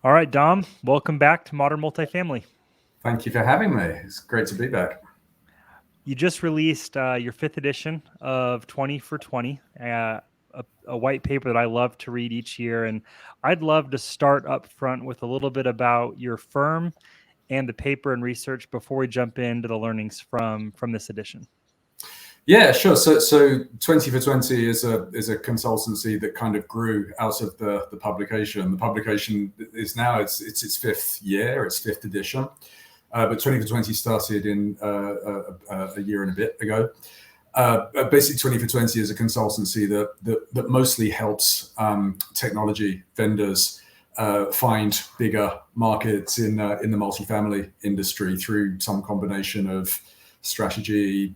All right, Dom, welcome back to Modern Multifamily. Thank you for having me. It's great to be back. You just released your fifth edition of 20 for 20, a white paper that I love to read each year. And I'd love to start up front with a little bit about your firm and the paper and research before we jump into the learnings from this edition. Yeah, sure. So 20 for 20 is a consultancy that kind of grew out of the publication. The publication is now its fifth year, its fifth edition. But 20 for 20 started in a year and a bit ago. Basically, 20 for 20 is a consultancy that mostly helps technology vendors find bigger markets in the multifamily industry through some combination of strategy,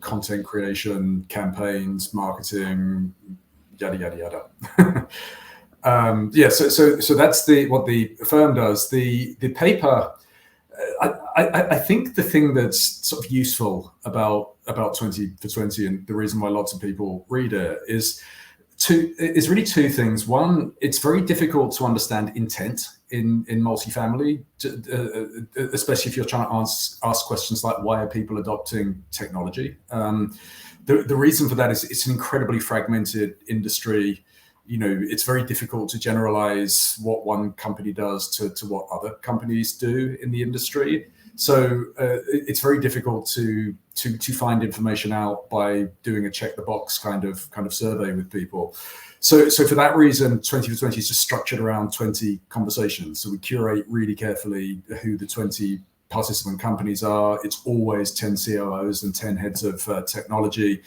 content creation, campaigns, marketing, yada yada yada. So that's what the firm does. The paper. I think the thing that's sort of useful about 20 for 20 and the reason why lots of people read it is really two things. One, it's very difficult to understand intent in multifamily, especially if you're trying to ask questions like why are people adopting technology. The reason for that is it's an incredibly fragmented industry. It's very difficult to generalize what one company does to what other companies do in the industry. So it's very difficult to find information out by doing a check the box kind of survey with people. So for that reason, 20 for 20 is just structured around 20 conversations. So we curate really carefully who the 20 participant companies are. It's always 10 COOs and 10 heads of technology.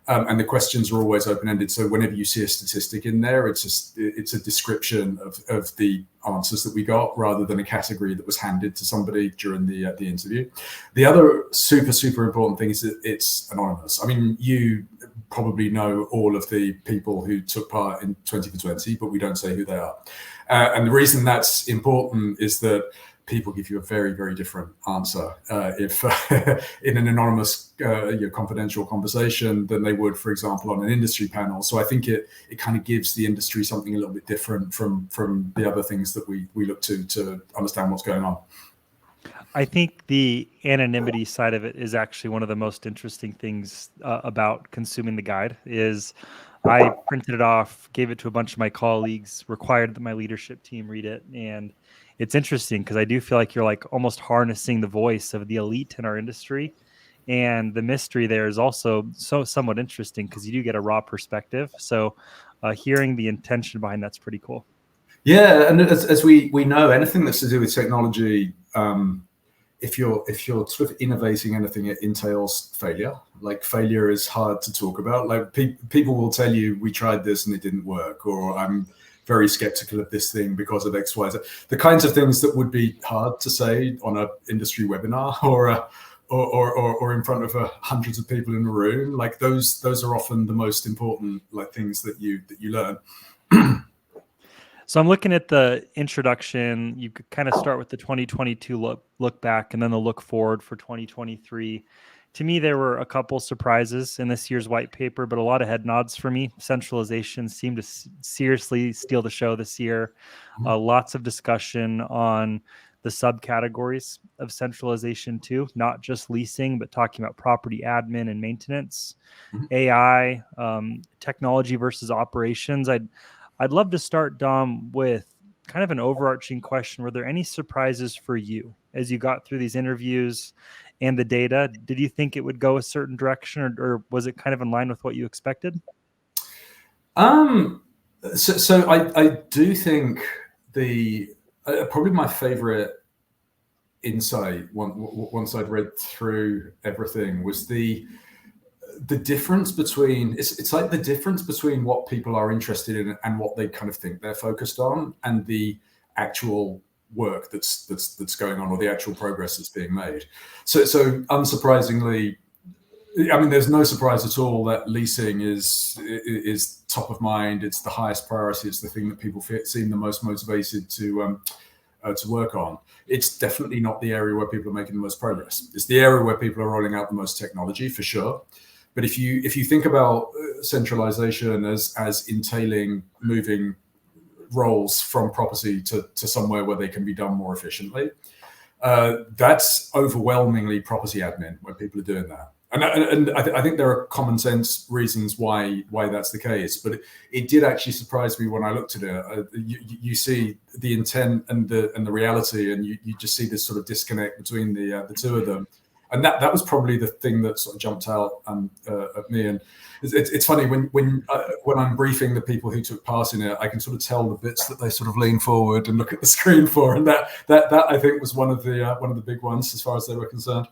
And the questions are always open-ended. So whenever you see a statistic in there, it's a description of the answers that we got rather than a category that was handed to somebody during the interview. The other super important thing is that it's anonymous. I mean, you probably know all of the people who took part in 20 for 20, but we don't say who they are. And the reason that's important is that people give you a very, very different answer if in an anonymous, confidential conversation than they would, for example, on an industry panel. So I think it kind of gives the industry something a little bit different from the other things that we look to understand what's going on. I think the anonymity side of it is actually one of the most interesting things about consuming the guide. Is I printed it off, gave it to a bunch of my colleagues, required that my leadership team read it, and it's interesting because I do feel like you're like almost harnessing the voice of the elite in our industry, and the mystery there is also somewhat interesting because you do get a raw perspective. So hearing the intention behind that's pretty cool. Yeah, and as we know, anything that's to do with technology, if you're sort of innovating anything, it entails failure. Like failure is hard to talk about. Like people will tell you, we tried this and it didn't work, or I'm very skeptical of this thing because of X, Y, Z. The kinds of things that would be hard to say on an industry webinar or in front of hundreds of people in a room. Like those are often the most important things that you learn. So I'm looking at the introduction. You could kind of start with the 2022 look back and then the look forward for 2023. To me, there were a couple surprises in this year's white paper, but a lot of head nods for me. Centralization seemed to seriously steal the show this year. Lots of discussion on the subcategories of centralization too, not just leasing, but talking about property admin and maintenance, AI, technology versus operations. I'd love to start, Dom, with kind of an overarching question. Were there any surprises for you as you got through these interviews and the data? Did you think it would go a certain direction, or was it kind of in line with what you expected? So I do think probably my favorite insight once I'd read through everything was the difference between it's like the difference between what people are interested in and what they kind of think they're focused on, and the actual work that's going on, or the actual progress that's being made. So unsurprisingly, I mean, there's no surprise at all that leasing is top of mind. It's the highest priority. It's the thing that people seem the most motivated to work on. It's definitely not the area where people are making the most progress. It's the area where people are rolling out the most technology, for sure. But if you think about centralization as entailing moving roles from property to somewhere where they can be done more efficiently. That's overwhelmingly property admin when people are doing that. And I think there are common sense reasons why that's the case, but it did actually surprise me when I looked at it. You see the intent and the reality, and you just see this sort of disconnect between the two of them, and that was probably the thing that sort of jumped out at me. And it's funny when I'm briefing the people who took part in it, I can sort of tell the bits that they sort of lean forward and look at the screen for, and that I think was one of the big ones as far as they were concerned.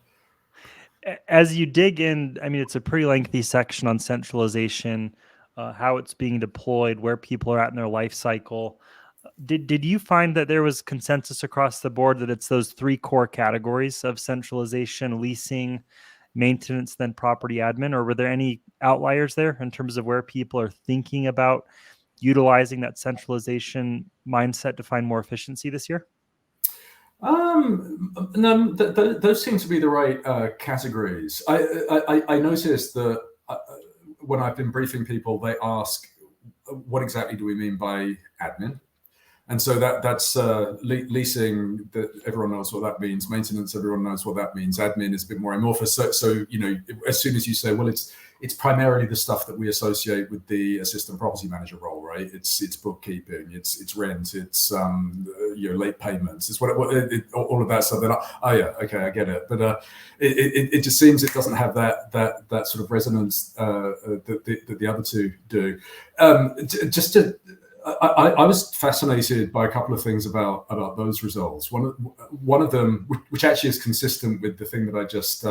As you dig in, I mean, it's a pretty lengthy section on centralization, how it's being deployed, where people are at in their life cycle. Did you find that there was consensus across the board that it's those three core categories of centralization, leasing, maintenance, then property admin, or were there any outliers there in terms of where people are thinking about utilizing that centralization mindset to find more efficiency this year? No, those seem to be the right categories. I noticed that when I've been briefing people, they ask, what exactly do we mean by admin? And so that's leasing, that everyone knows what that means. Maintenance, everyone knows what that means. Admin is a bit more amorphous. So as soon as you say, well, it's primarily the stuff that we associate with the assistant property manager role, right? It's bookkeeping, it's rent, it's late payments, it's all of that stuff. Then oh yeah, okay, I get it. But it just seems it doesn't have that sort of resonance that the other two do. I was fascinated by a couple of things about those results. One of them, which actually is consistent with the thing that I just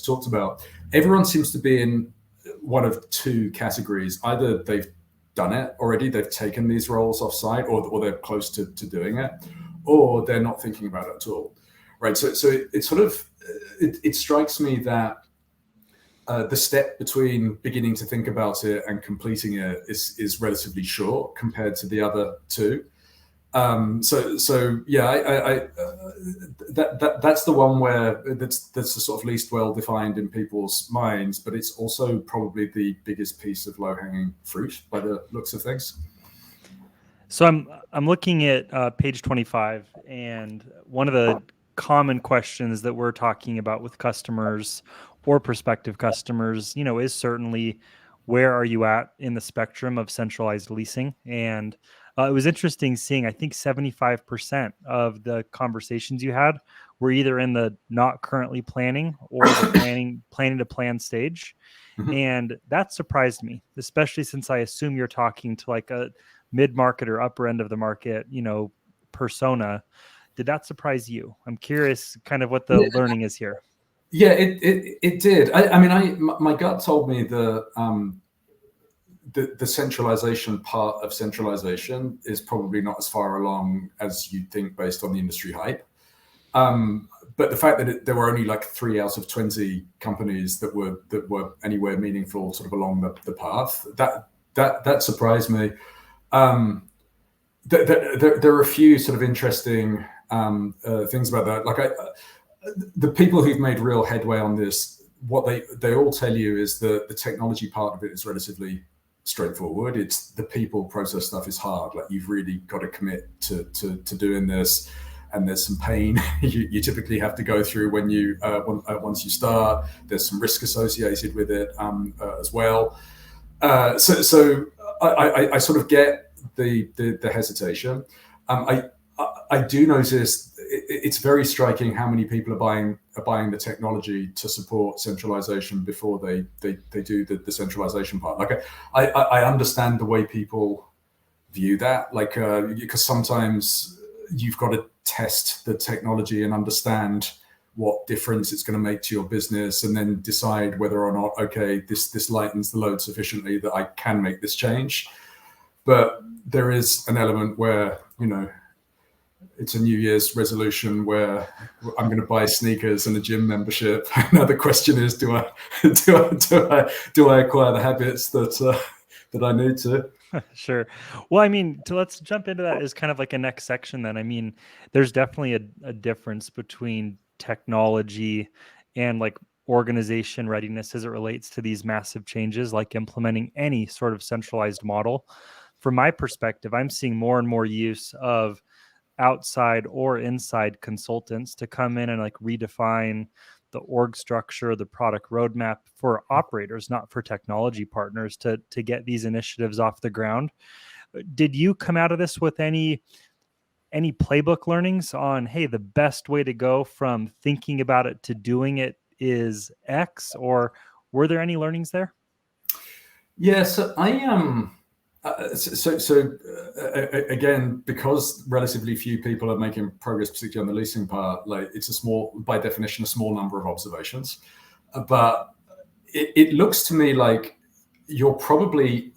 talked about. Everyone seems to be in one of two categories. Either they've done it already, they've taken these roles offsite, or they're close to doing it, or they're not thinking about it at all. Right. So it strikes me that the step between beginning to think about it and completing it is relatively short compared to the other two. So yeah, that's the one where that's the sort of least well defined in people's minds, but it's also probably the biggest piece of low hanging fruit by the looks of things. So I'm looking at page 25, and one of the common questions that we're talking about with customers or prospective customers, is certainly, where are you at in the spectrum of centralized leasing? And it was interesting seeing, I think 75% of the conversations you had were either in the not currently planning or the planning to plan stage. Mhm. And that surprised me, especially since I assume you're talking to like a mid-market or upper end of the market, persona. Did that surprise you? I'm curious kind of what the learning is here. Yeah, it did. I mean, my gut told me the centralization part of centralization is probably not as far along as you'd think based on the industry hype. But the fact that there were only like 3 out of 20 companies that were anywhere meaningful sort of along the path, that surprised me. There are a few sort of interesting things about that. Like the people who've made real headway on this, what they all tell you is that the technology part of it is relatively straightforward. It's the people process stuff is hard. Like you've really got to commit to doing this, and there's some pain you typically have to go through when you once you start. There's some risk associated with it as well. So I sort of get the hesitation. I do notice it's very striking how many people are buying the technology to support centralization before they do the centralization part. Like I understand the way people view that, like because sometimes you've got to test the technology and understand what difference it's going to make to your business, and then decide whether or not, okay, this lightens the load sufficiently that I can make this change. But there is an element where, it's a New Year's resolution where I'm going to buy sneakers and a gym membership. Now the question is, do I acquire the habits that I need to? Sure. Well, I mean, let's jump into that as kind of like a next section then. I mean, there's definitely a difference between technology and like organization readiness as it relates to these massive changes, like implementing any sort of centralized model. from my perspective, I'm seeing more and more use of outside or inside consultants to come in and like redefine the org structure, the product roadmap for operators, not for technology partners, to get these initiatives off the ground. Did you come out of this with any playbook learnings on, hey, the best way to go from thinking about it to doing it is X, or were there any learnings there? Yeah, so I am. Again, because relatively few people are making progress, particularly on the leasing part, like it's a small, by definition, a small number of observations. But it looks to me like you're probably.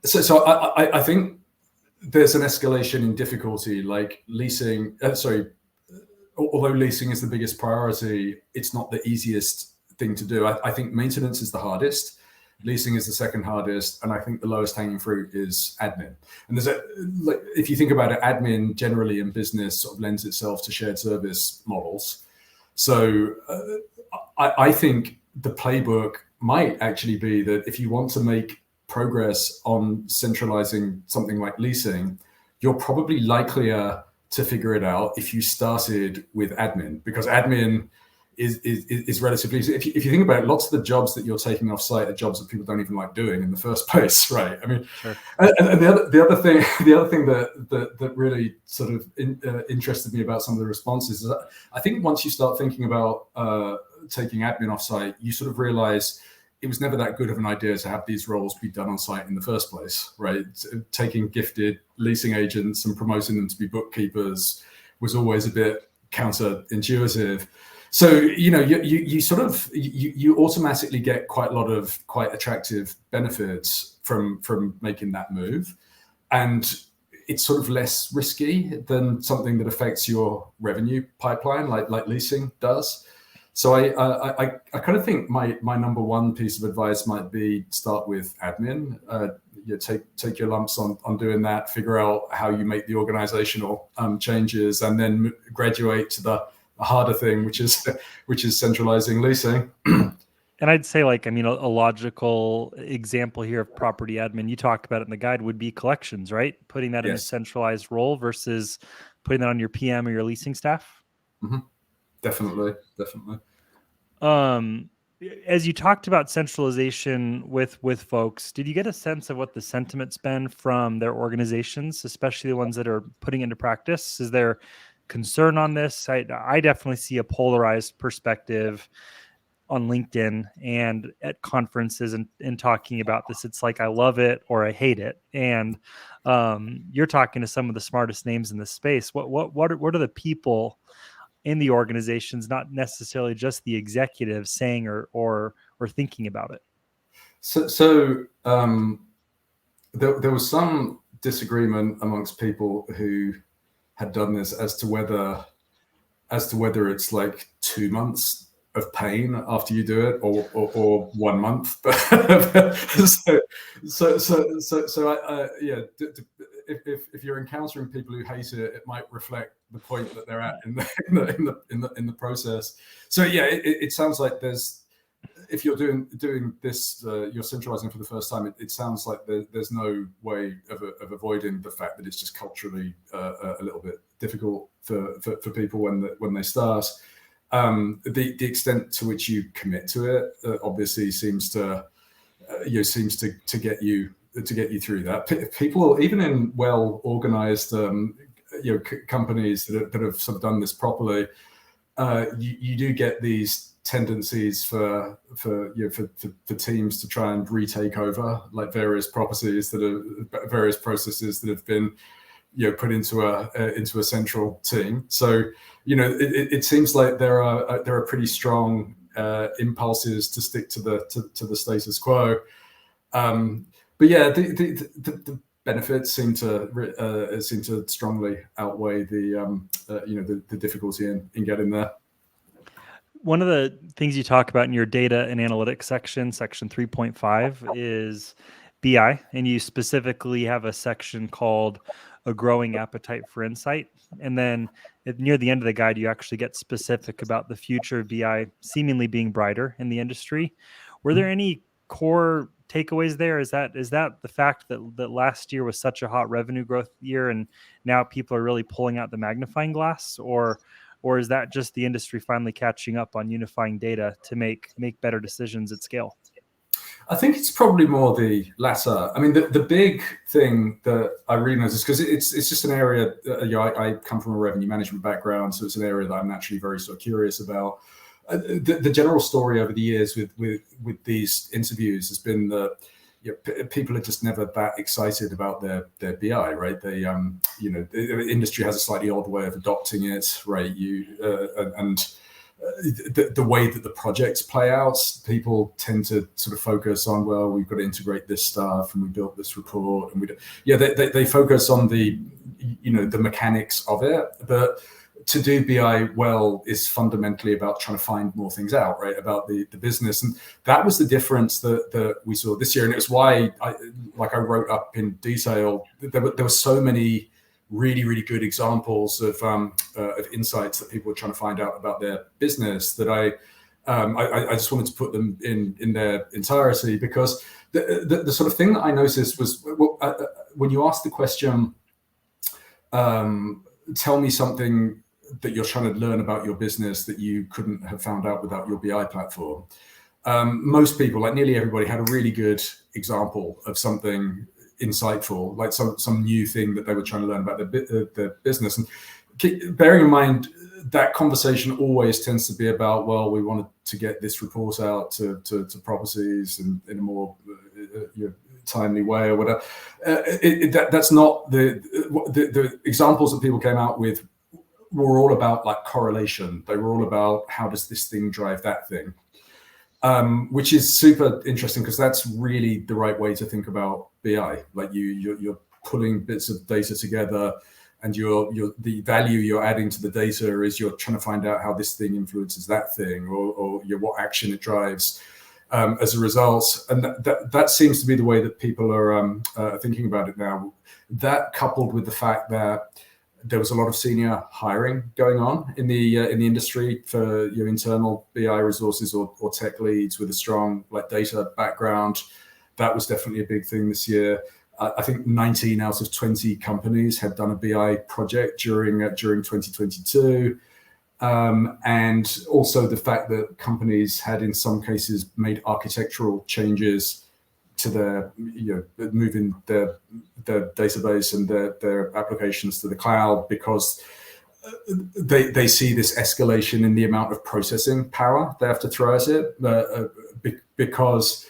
So I think there's an escalation in difficulty, like leasing. Although leasing is the biggest priority, it's not the easiest thing to do. I think maintenance is the hardest. Leasing is the second hardest, and I think the lowest hanging fruit is admin. And if you think about it, admin generally in business sort of lends itself to shared service models. So I think the playbook might actually be that if you want to make progress on centralizing something like leasing, you're probably likelier to figure it out if you started with admin, because admin is relatively easy. If you think about it, lots of the jobs that you're taking off site are jobs that people don't even like doing in the first place, right? I mean, sure. And the other thing that really sort of interested me about some of the responses is that I think once you start thinking about taking admin off site, you sort of realize it was never that good of an idea to have these roles be done on site in the first place, right? Taking gifted leasing agents and promoting them to be bookkeepers was always a bit counterintuitive. So, you sort of, you automatically get quite a lot of quite attractive benefits from making that move. And it's sort of less risky than something that affects your revenue pipeline, like leasing does. So I kind of think my number one piece of advice might be start with admin. Take your lumps on doing that, figure out how you make the organizational changes, and then graduate to the harder thing, which is centralizing leasing. And I'd say, like, I mean, a logical example here of property admin, you talked about it in the guide, would be collections, right? Putting that in a centralized role versus putting that on your PM or your leasing staff. Mm-hmm. Definitely. As you talked about centralization with folks, did you get a sense of what the sentiment's been from their organizations, especially the ones that are putting into practice? Is there concern on this? I definitely see a polarized perspective on LinkedIn and at conferences and talking about this. It's like, I love it or I hate it. And you're talking to some of the smartest names in the space. What are the people in the organizations, not necessarily just the executives, saying or thinking about it? So there was some disagreement amongst people who had done this as to whether it's like 2 months of pain after you do it or 1 month. If you're encountering people who hate it, it might reflect the point that they're at in the process. So yeah, it sounds like if you're doing this, you're centralizing for the first time. It sounds like there's no way of avoiding the fact that it's just culturally a little bit difficult for people when they start. The extent to which you commit to it obviously seems to get you through that. People, even in well organized companies that have sort of done this properly, you do get these tendencies for teams to try and retake over like various processes that have been put into a central team. So it seems like there are pretty strong impulses to stick to the status quo. But yeah, the benefits seem to strongly outweigh the difficulty in getting there. One of the things you talk about in your data and analytics section 3.5, is BI, and you specifically have a section called a growing appetite for insight. And then near the end of the guide, you actually get specific about the future of BI seemingly being brighter in the industry. Were there any core takeaways there? Is that the fact that last year was such a hot revenue growth year, and now people are really pulling out the magnifying glass, or is that just the industry finally catching up on unifying data to make better decisions at scale? I think it's probably more the latter. I mean, the big thing that I really noticed, because it's just an area, I come from a revenue management background, so it's an area that I'm naturally very sort of curious about. The general story over the years with these interviews has been that people are just never that excited about their BI, right? They, the industry has a slightly odd way of adopting it, right? The way that the projects play out, people tend to sort of focus on, well, we've got to integrate this stuff, and we built this report, and they focus on the mechanics of it. But to do BI well is fundamentally about trying to find more things out, right, about the business. And that was the difference that we saw this year. And it was why I wrote up in detail, there were so many really, really good examples of insights that people were trying to find out about their business that I just wanted to put them in their entirety, because the sort of thing that I noticed was, when you ask the question, tell me something that you're trying to learn about your business that you couldn't have found out without your BI platform. Most people, like nearly everybody, had a really good example of something insightful, like some new thing that they were trying to learn about their business. And bearing in mind, that conversation always tends to be about, well, we wanted to get this report out to properties in a more timely way or whatever. That's not the examples that people came out with were all about like correlation. They were all about, how does this thing drive that thing? Which is super interesting, because that's really the right way to think about BI. Like you're pulling bits of data together, and the value you're adding to the data is you're trying to find out how this thing influences that thing, or what action it drives as a result. And that seems to be the way that people are thinking about it now. That, coupled with the fact that there was a lot of senior hiring going on in the industry for your internal BI resources or tech leads with a strong data background. That was definitely a big thing this year. I think 19 out of 20 companies had done a BI project during 2022. And also the fact that companies had, in some cases, made architectural changes to their, moving their database and their applications to the cloud, because they see this escalation in the amount of processing power they have to throw at it, because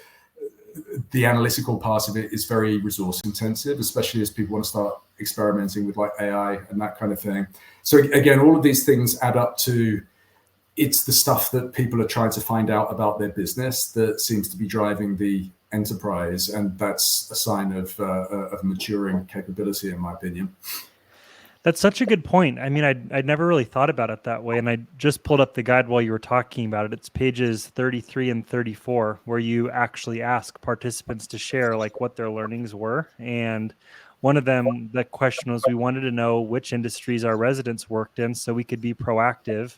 the analytical part of it is very resource intensive, especially as people want to start experimenting with AI and that kind of thing. So again, all of these things add up to, it's the stuff that people are trying to find out about their business that seems to be driving the enterprise, and that's a sign of maturing capability, in my opinion. That's such a good point. I mean, I'd never really thought about it that way. And I just pulled up the guide while you were talking about it. It's pages 33 and 34, where you actually ask participants to share what their learnings were. And one of them, the question was, we wanted to know which industries our residents worked in so we could be proactive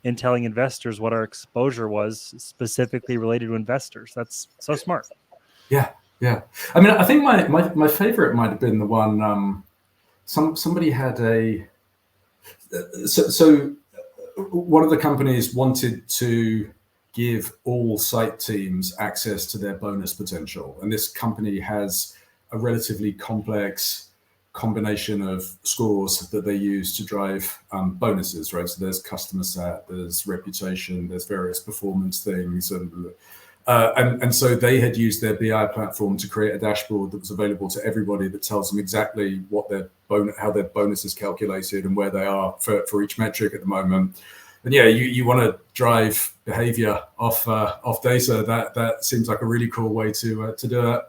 in telling investors what our exposure was specifically related to investors. That's so smart. Yeah. I mean, I think my favorite might have been the one, somebody had so one of the companies wanted to give all site teams access to their bonus potential. And this company has a relatively complex combination of scores that they use to drive bonuses, right? So there's customer sat, there's reputation, there's various performance things, and so they had used their BI platform to create a dashboard that was available to everybody that tells them exactly what how their bonus is calculated and where they are for each metric at the moment. And yeah, you want to drive behavior off data. That seems like a really cool way to do it.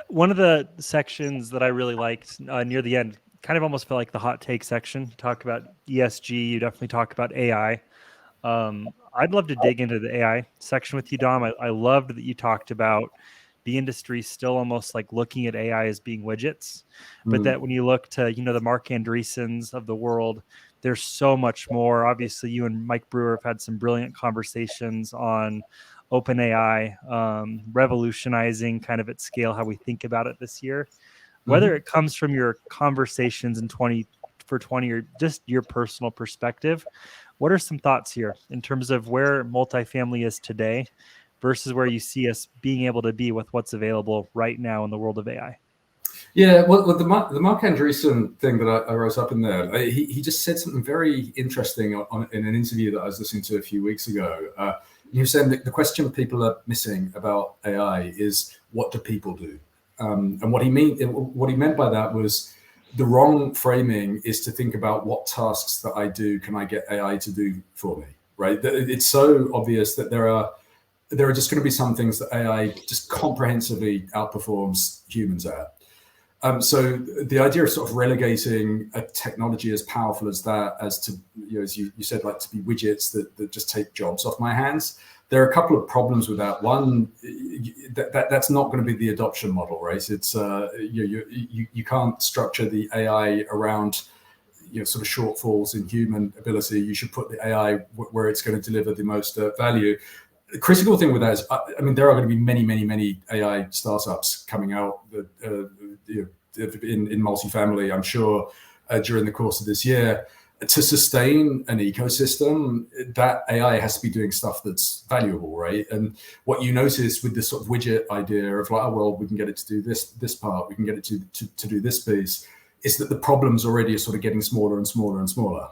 One of the sections that I really liked near the end, kind of almost felt like the hot take section. You talk about ESG, you definitely talk about AI. I'd love to dig into the AI section with you, Dom. I loved that you talked about the industry still almost looking at AI as being widgets, but that when you look to, the Mark Andreessens of the world, there's so much more. Obviously, you and Mike Brewer have had some brilliant conversations on OpenAI, revolutionizing kind of at scale how we think about it this year. Whether Mhm. it comes from your conversations in 20 for 20 or just your personal perspective, what are some thoughts here in terms of where multifamily is today versus where you see us being able to be with what's available right now in the world of AI? Yeah, well, the Mark Andreessen thing that I wrote up in there, he just said something very interesting in an interview that I was listening to a few weeks ago. He was saying that the question people are missing about AI is, what do people do? And what he meant by that was, the wrong framing is to think about what tasks that I do can I get AI to do for me, right? It's so obvious that there are just going to be some things that AI just comprehensively outperforms humans at. So the idea of sort of relegating a technology as powerful as that, as to, as you said, like to be widgets that just take jobs off my hands. There are a couple of problems with that. One, that's not going to be the adoption model, right? It's you can't structure the AI around sort of shortfalls in human ability. You should put the AI where it's going to deliver the most value. The critical thing with that is, I mean, there are going to be many AI startups coming out in multifamily, I'm sure, during the course of this year. To sustain an ecosystem, that AI has to be doing stuff that's valuable, right? And what you notice with this sort of widget idea of like, oh, well, we can get it to do this part, we can get it to do this piece, is that the problems already are sort of getting smaller and smaller and smaller,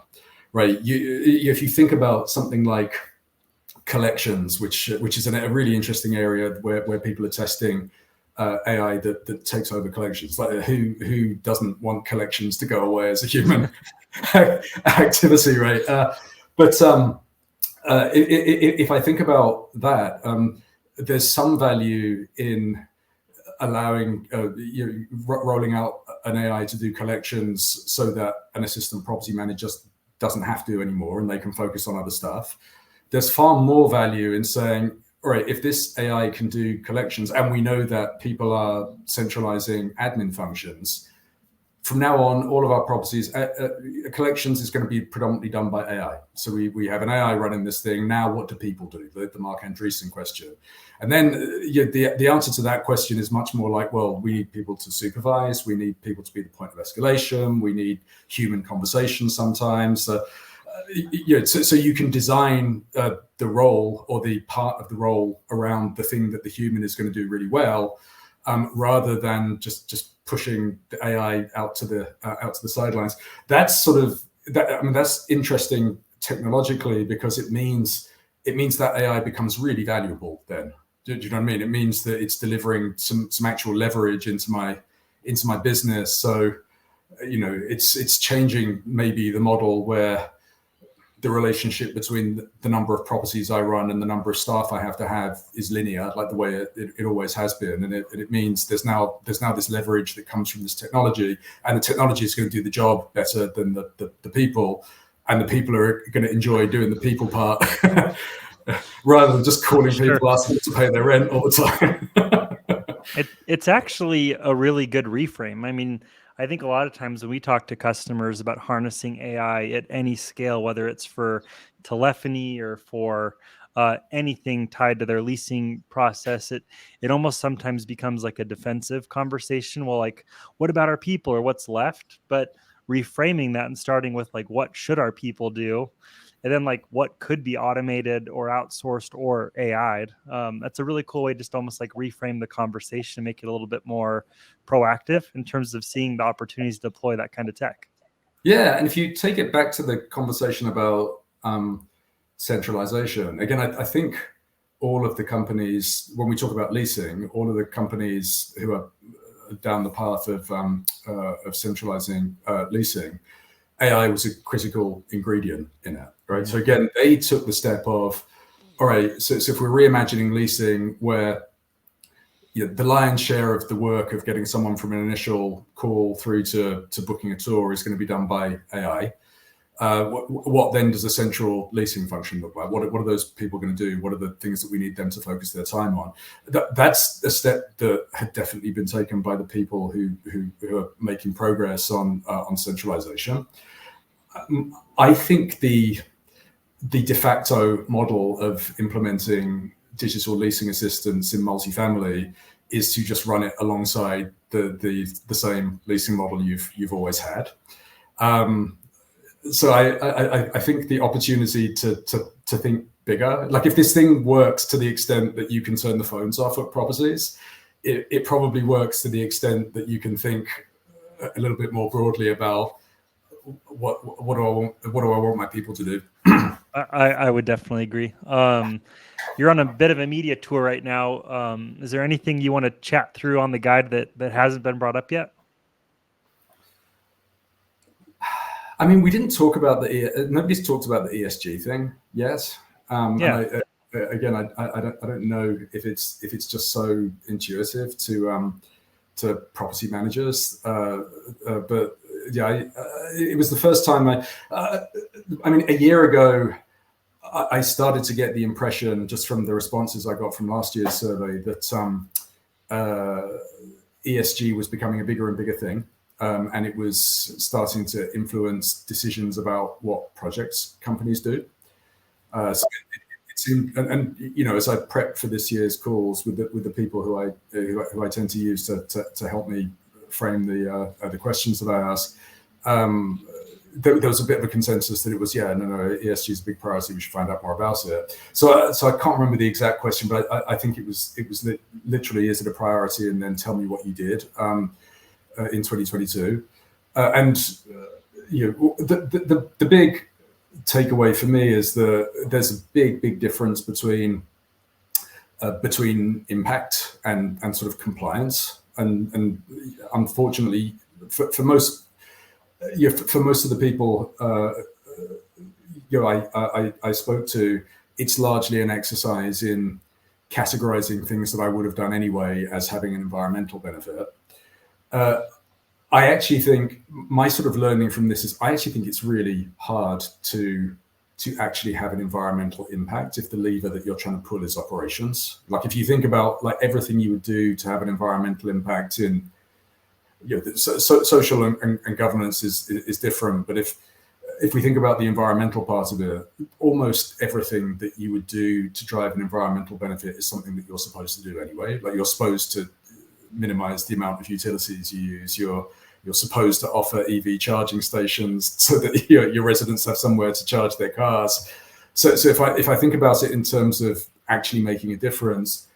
right? If you think about something like collections, which is a really interesting area where people are testing AI that takes over collections. Like, who doesn't want collections to go away as a human activity, right? If I think about that, there's some value in allowing rolling out an AI to do collections so that an assistant property manager just doesn't have to anymore and they can focus on other stuff. There's far more value in saying, all right, if this AI can do collections, and we know that people are centralizing admin functions, from now on, all of our properties, collections is going to be predominantly done by AI. So we have an AI running this thing. Now, what do people do? The Mark Andreessen question. And then the answer to that question is much more like, well, we need people to supervise. We need people to be the point of escalation. We need human conversation sometimes. So you can design the role or the part of the role around the thing that the human is going to do really well, rather than just pushing the AI out to the sidelines. That's sort of that. I mean, that's interesting technologically because it means that AI becomes really valuable. Then, do you know what I mean? It means that it's delivering some actual leverage into my business. So, it's changing maybe the model where the relationship between the number of properties I run and the number of staff I have to have is linear, like the way it always has been. And it means there's now this leverage that comes from this technology, and the technology is going to do the job better than the people, and the people are going to enjoy doing the people part rather than just calling people, asking them to pay their rent all the time. It's actually a really good reframe. I mean, I think a lot of times when we talk to customers about harnessing AI at any scale, whether it's for telephony or for anything tied to their leasing process, it almost sometimes becomes like a defensive conversation. Well, like, what about our people or what's left? But reframing that and starting with like, what should our people do? And then like what could be automated or outsourced or AI'd. That's a really cool way just almost like reframe the conversation, make it a little bit more proactive in terms of seeing the opportunities to deploy that kind of tech. Yeah, and if you take it back to the conversation about centralization, again, I think all of the companies, when we talk about leasing, all of the companies who are down the path of centralizing leasing, AI was a critical ingredient in it, right? So again, they took the step of, all right, so if we're reimagining leasing where the lion's share of the work of getting someone from an initial call through to booking a tour is going to be done by AI, what then does a central leasing function look like? What are those people going to do? What are the things that we need them to focus their time on? That's a step that had definitely been taken by the people who are making progress on centralization. I think the de facto model of implementing digital leasing assistance in multifamily is to just run it alongside the same leasing model you've always had. So I think the opportunity to think bigger, like if this thing works to the extent that you can turn the phones off at properties, it probably works to the extent that you can think a little bit more broadly about what do I want my people to do. I would definitely agree. You're on a bit of a media tour right now. Is there anything you want to chat through on the guide that hasn't been brought up yet? I mean, we didn't talk about nobody's talked about the ESG thing yet. Yeah. And I don't know if it's just so intuitive to property managers, but yeah, it was the first time I mean, a year ago, I started to get the impression just from the responses I got from last year's survey that ESG was becoming a bigger and bigger thing. And it was starting to influence decisions about what projects companies do. So it seemed, and you know, as I prepped for this year's calls with the people who I tend to use to help me frame the questions that I ask, there was a bit of a consensus that it was, no, ESG is a big priority. We should find out more about it. So I can't remember the exact question, but I think it was literally, is it a priority? And then tell me what you did. In 2022, you know, the big takeaway for me is that there's a big difference between impact and sort of compliance, and unfortunately for most of the people you know I spoke to, it's largely an exercise in categorizing things that I would have done anyway as having an environmental benefit. I actually think my sort of learning from this is I actually think it's really hard to actually have an environmental impact if the lever that you're trying to pull is operations. Like if you think about like everything you would do to have an environmental impact in, you know, social and governance is different. But if we think about the environmental part of it, almost everything that you would do to drive an environmental benefit is something that you're supposed to do anyway. Like you're supposed to minimize the amount of utilities you use. You're supposed to offer EV charging stations so that your residents have somewhere to charge their cars. So if I think about it in terms of actually making a difference,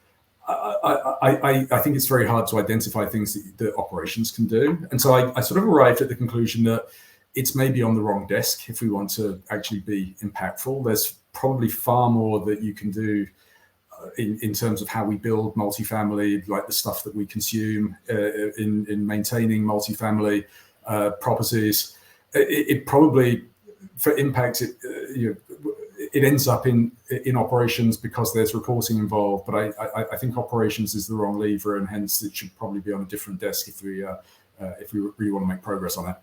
I think it's very hard to identify things that operations can do. And so I sort of arrived at the conclusion that it's maybe on the wrong desk if we want to actually be impactful. There's probably far more that you can do in terms of how we build multifamily, like the stuff that we consume in maintaining multifamily properties. It probably, for impact, it ends up in operations because there's reporting involved. But I think operations is the wrong lever, and hence it should probably be on a different desk if we really want to make progress on it.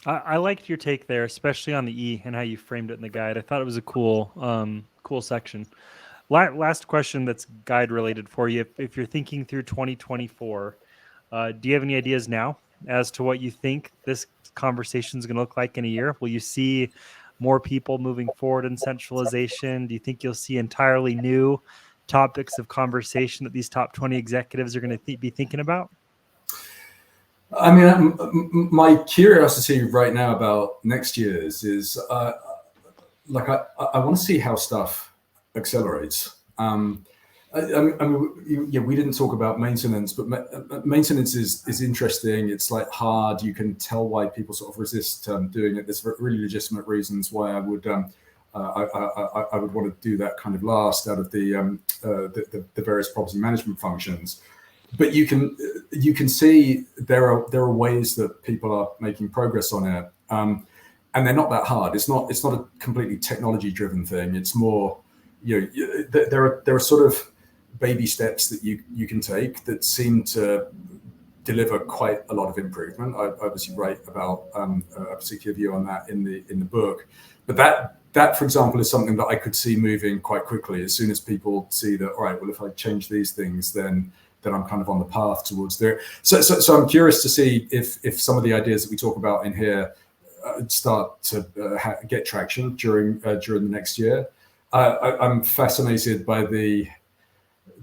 I liked your take there, especially on the E and how you framed it in the guide. I thought it was a cool section. Last question that's guide related for you. If you're thinking through 2024, do you have any ideas now as to what you think this conversation is going to look like in a year? Will you see more people moving forward in centralization? Do you think you'll see entirely new topics of conversation that these top 20 executives are going to be thinking about? I mean, my curiosity right now about next year's is like I want to see how stuff accelerates. I mean, we didn't talk about maintenance, but maintenance is interesting. It's like hard. You can tell why people sort of resist doing it. There's really legitimate reasons why I would want to do that kind of last out of the various property management functions. But you can see there are ways that people are making progress on it, and they're not that hard. It's not a completely technology driven thing. It's more, there are sort of baby steps that you can take that seem to deliver quite a lot of improvement. I obviously write about a particular view on that in the book, but that for example is something that I could see moving quite quickly as soon as people see that. All right, well, if I change these things, then I'm kind of on the path towards there. So I'm curious to see if some of the ideas that we talk about in here start to get traction during the next year. I'm fascinated by the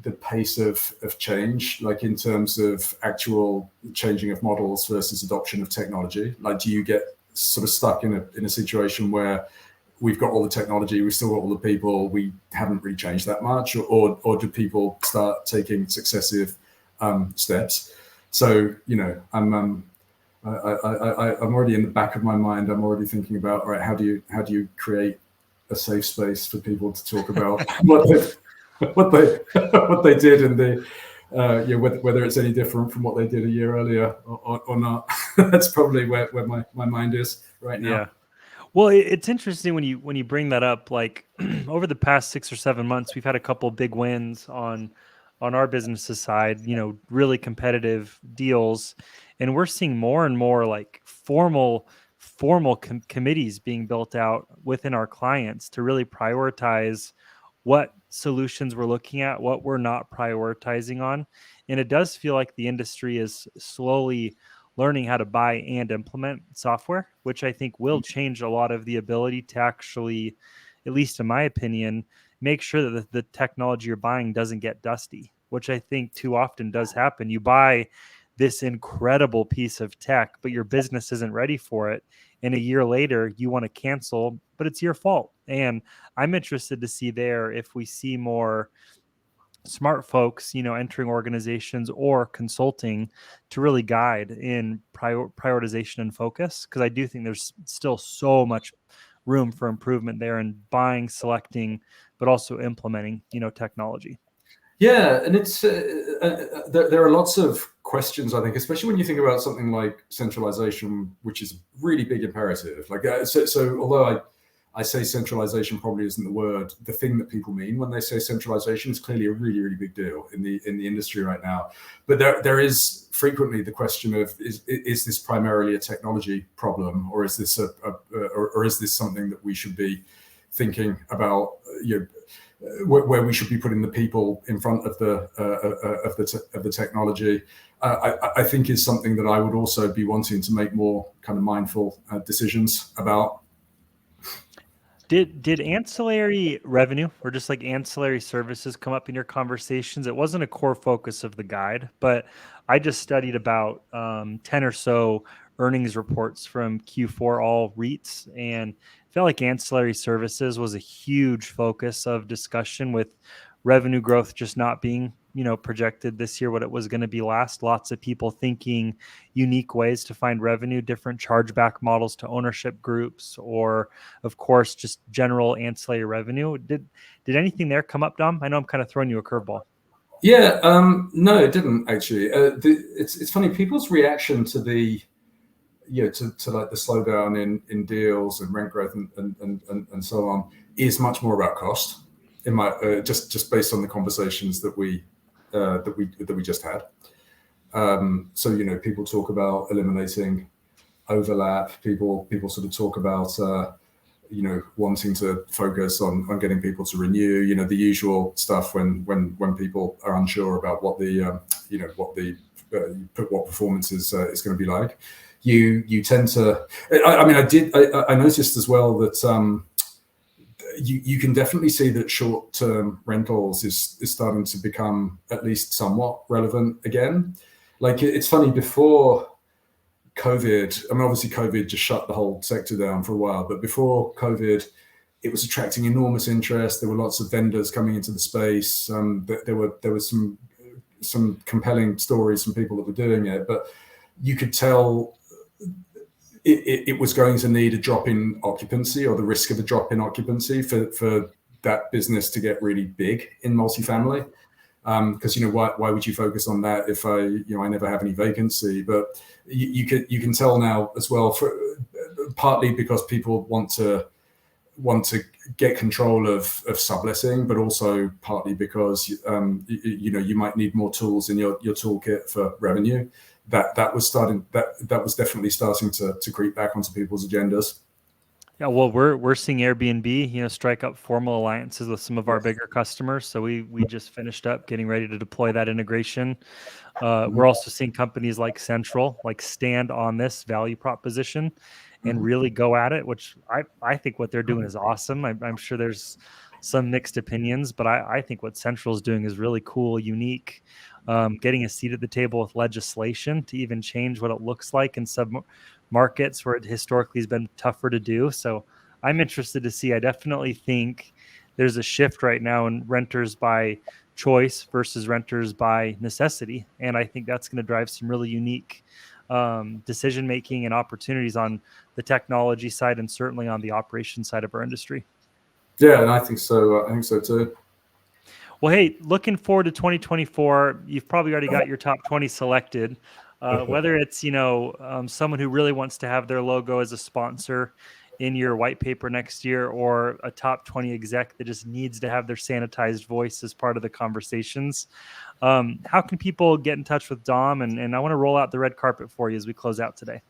the pace of change, like in terms of actual changing of models versus adoption of technology? Like, do you get sort of stuck in a situation where we've got all the technology, we've still got all the people, we haven't really changed that much, or do people start taking successive steps? So, you know, I'm already in the back of my mind. I'm already thinking about, all right, how do you create a safe space for people to talk about what they did in the whether it's any different from what they did a year earlier or not. That's probably where my mind is right now. Yeah. Well, it's interesting when you bring that up. Like over the past 6 or 7 months, we've had a couple big wins on our business's side. You know, really competitive deals, and we're seeing more and more like formal committees being built out within our clients to really prioritize what solutions we're looking at, what we're not prioritizing on, and it does feel like the industry is slowly learning how to buy and implement software, which I think will change a lot of the ability to actually, at least in my opinion, make sure that the technology you're buying doesn't get dusty, which I think too often does happen. You buy this incredible piece of tech, but your business isn't ready for it. And a year later, you want to cancel, but it's your fault. And I'm interested to see there if we see more smart folks, you know, entering organizations or consulting to really guide in prioritization and focus. Because I do think there's still so much room for improvement there in buying, selecting, but also implementing, you know, technology. Yeah, and it's there are lots of questions, I think, especially when you think about something like centralization, which is a really big imperative. Like, so although I say centralization probably isn't the word, the thing that people mean when they say centralization is clearly a really, really big deal in the industry right now. But there is frequently the question of is this primarily a technology problem, or is this or is this something that we should be thinking about? You know, where we should be putting the people in front of the technology, I think is something that I would also be wanting to make more kind of mindful decisions about. Did ancillary revenue or just like ancillary services come up in your conversations? It wasn't a core focus of the guide, but I just studied about 10 or so earnings reports from Q4 all REITs, and felt like ancillary services was a huge focus of discussion, with revenue growth just not being, you know, projected this year what it was going to be last. Lots of people thinking unique ways to find revenue, different chargeback models to ownership groups, or of course just general ancillary revenue. Did anything there come up, Dom? I know I'm kind of throwing you a curveball. Yeah, no, it didn't actually. It's funny, people's reaction to the to like the slowdown in deals and rent growth and so on is much more about cost. In my just based on the conversations that we just had. So, you know, people talk about eliminating overlap. People sort of talk about you know, wanting to focus on getting people to renew. You know, the usual stuff when people are unsure about what the you know, what performance is going to be like. You tend to. I mean, I noticed as well that. You can definitely see that short-term rentals is starting to become at least somewhat relevant again. Like, it's funny, before COVID, I mean, obviously COVID just shut the whole sector down for a while, but before COVID, it was attracting enormous interest. There were lots of vendors coming into the space. There were some compelling stories from people that were doing it, but you could tell it was going to need a drop in occupancy, or the risk of a drop in occupancy for that business to get really big in multifamily. Because, you know, why would you focus on that if I never have any vacancy? But you can tell now as well, partly because people want to get control of subletting, but also partly because you know, you might need more tools in your toolkit for revenue. That was definitely starting to creep back onto people's agendas. Yeah, well, we're seeing Airbnb, you know, strike up formal alliances with some of our bigger customers. So we just finished up getting ready to deploy that integration. We're also seeing companies like Central like stand on this value proposition and really go at it, which I think what they're doing is awesome. I'm sure there's some mixed opinions, but I think what Central is doing is really cool, unique. Getting a seat at the table with legislation to even change what it looks like in some markets where it historically has been tougher to do. So I'm interested to see. I definitely think there's a shift right now in renters by choice versus renters by necessity. And I think that's going to drive some really unique decision making and opportunities on the technology side and certainly on the operation side of our industry. Yeah, and I think so. I think so too. Well, hey, looking forward to 2024. You've probably already got your top 20 selected. Whether it's someone who really wants to have their logo as a sponsor in your white paper next year, or a top 20 exec that just needs to have their sanitized voice as part of the conversations. How can people get in touch with Dom? And I want to roll out the red carpet for you as we close out today.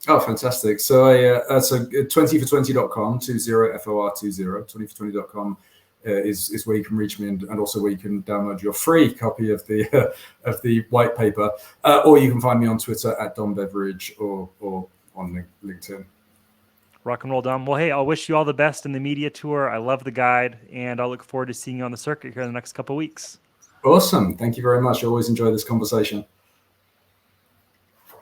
Oh, fantastic. So, so 20for20.com, 20for20.com is where you can reach me, and also where you can download your free copy of the white paper, or you can find me on Twitter at Dom Beveridge, or on LinkedIn. Rock and roll, Dom. Well, hey, I'll wish you all the best in the media tour. I love the guide, and I'll look forward to seeing you on the circuit here in the next couple of weeks. Awesome. Thank you very much. I always enjoy this conversation.